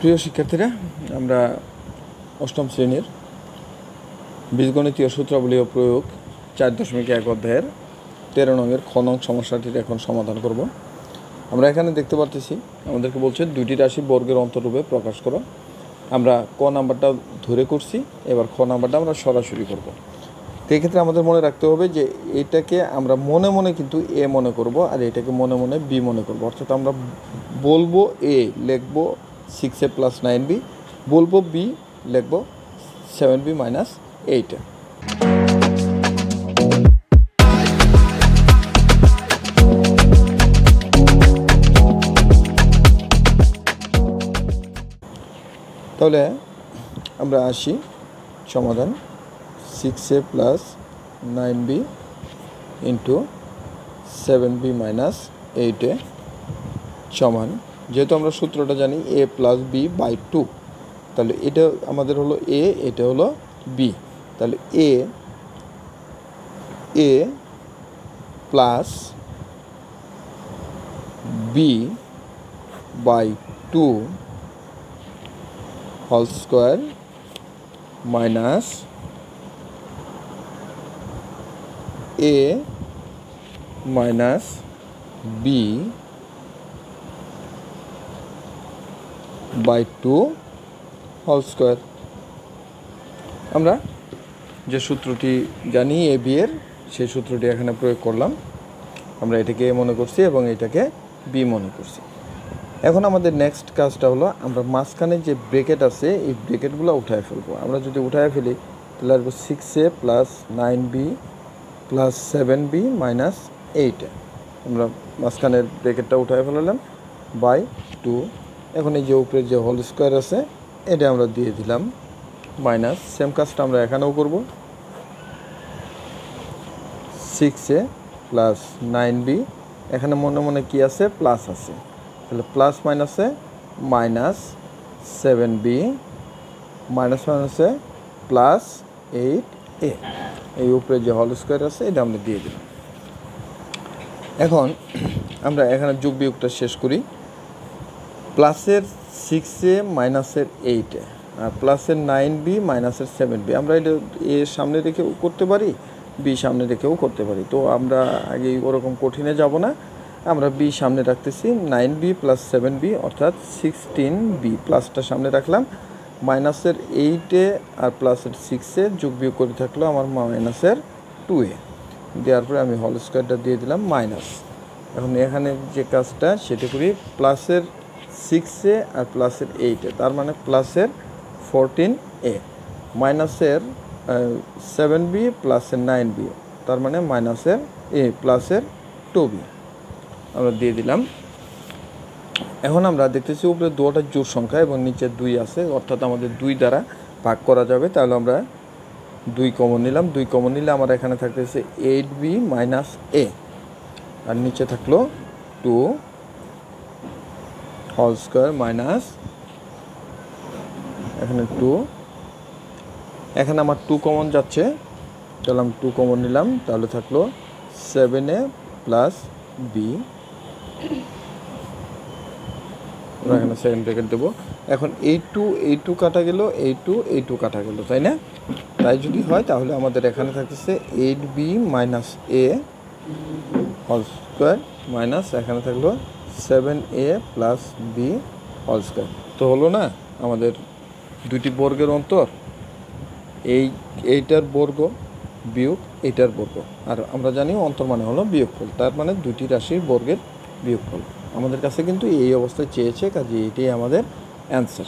প্রিয় শিক্ষার্থীরা, আমরা অষ্টম শ্রেণীর বীজগণিতীয় সূত্রাবলী ও প্রয়োগ 4.1 অধ্যায়ের 13 নংয়ের খ নং সমস্যাটির এখন সমাধান করব। আমরা এখানে দেখতে পারতেছি আমাদেরকে বলছে দুইটি রাশি বর্গের অন্তররূপে প্রকাশ করো। আমরা ক নাম্বারটা ধরে করছি, এবার খ নাম্বারটা আমরা সরাসরি করব। তো এক্ষেত্রে আমাদের মনে রাখতে হবে যে এটাকে আমরা মনে মনে কিন্তু এ মনে করব, আর এটাকে মনে মনে বি মনে করব। অর্থাৎ আমরা বলবো এ লিখব 6a + 9b, বলবো বি লিখব 7b - 8। তাহলে আমরা আসি সমাধান। 6a + 9b × 7b - 8 সমান, যেহেতু আমরা সূত্রটা জানি a + b/2, তাহলে এটা আমাদের হলো a, এটা হলো b। তাহলে a + b/2 whole square minus a - b/2 whole square. আমরা যে সূত্রটি জানি এ বি এর, সেই সূত্রটি এখানে প্রয়োগ করলাম। আমরা এটাকে এ মনে করছি এবং এটাকে বি মনে করছি। এখন আমাদের নেক্সট কাজটা হলো আমরা মাঝখানে যে ব্রেকেট আছে এই ব্রেকেটগুলো উঠায় ফেলবো। আমরা যদি উঠায় ফেলি তাহলে আসবো 6a + 9b + 7b - 8। আমরা মাঝখানের ব্রেকেটটা উঠায় ফেলালাম /2। এখন এই যে উপরে যে হোল স্কোয়ার আছে এটা আমরা দিয়ে দিলাম মাইনাস। সেম কাজটা আমরা এখানেও করব। 6a + 9b, এখানে মনে মনে কি আছে, প্লাস আছে, তাহলে প্লাস মাইনাসে মাইনাস 7b মাইনাস মাইনাসে +8a। এই উপরে যে হোল স্কোয়ার আছে এটা আমরা দিয়ে দিলাম। এখন আমরা এখানে যোগ বিয়োগটা শেষ করি। প্লাসের 6a মাইনাসের 8a আর প্লাসের 9b মাইনাসের 7b, আমরা এটা এ সামনে রেখেও করতে পারি, বি সামনে রেখেও করতে পারি। তো আমরা আগে ওরকম কঠিনে যাব না, আমরা বি সামনে রাখতেছি। 9b + 7b অর্থাৎ 16b, প্লাসটা সামনে রাখলাম, মাইনাসের 8a আর প্লাসের 6a যোগ বিয়োগ করে থাকলো আমার মাইনাসের 2a। দেওয়ার পরে আমি হোল স্কোয়ারটা দিয়ে দিলাম মাইনাস। এখন এখানে যে কাজটা সেটা করি, প্লাসের 6a আর প্লাসের 8a, তার মানে প্লাসের 14a, মাইনাসের 7b প্লাসের 9b, তার মানে মাইনাসের প্লাসের 2b আমরা দিয়ে দিলাম। এখন আমরা দেখতেছি উপরে দুটো জোড় সংখ্যা এবং নিচে 2 আছে, অর্থাৎ আমাদের 2 দ্বারা ভাগ করা যাবে। তাহলে আমরা 2 কমন নিলাম। 2 কমন নিলে আমার এখানে থাকতেছে 8b - a, আর নিচে থাকলো 2 হোল স্কোয়ার মাইনাস এখানে 2। এখানে আমার 2 কমন যাচ্ছে, তাহলে আমি 2 কমন নিলাম, তাহলে থাকলো 7a + b। আমরা এখানে সেকেন্ড ব্র্যাকেট দেবো। এখন এই টু কাটা গেল, এই টু কাটা গেল, তাই না? তাই যদি হয় তাহলে আমাদের এখানে থাকতেছে 8b - a whole square minus এখানে থাকলো 7a + b হোল স্কোয়ার। তো হলো না আমাদের দুইটি বর্গের অন্তর, এইটার বর্গ বিয়োগ এইটার বর্গ, আর আমরা জানি অন্তর মানে হলো বিয়োগফল, তার মানে দুটি রাশির বর্গের বিয়োগফল। আমাদের কাছে কিন্তু এই অবস্থায় চেয়েছে, কাজে এটাই আমাদের অ্যান্সার।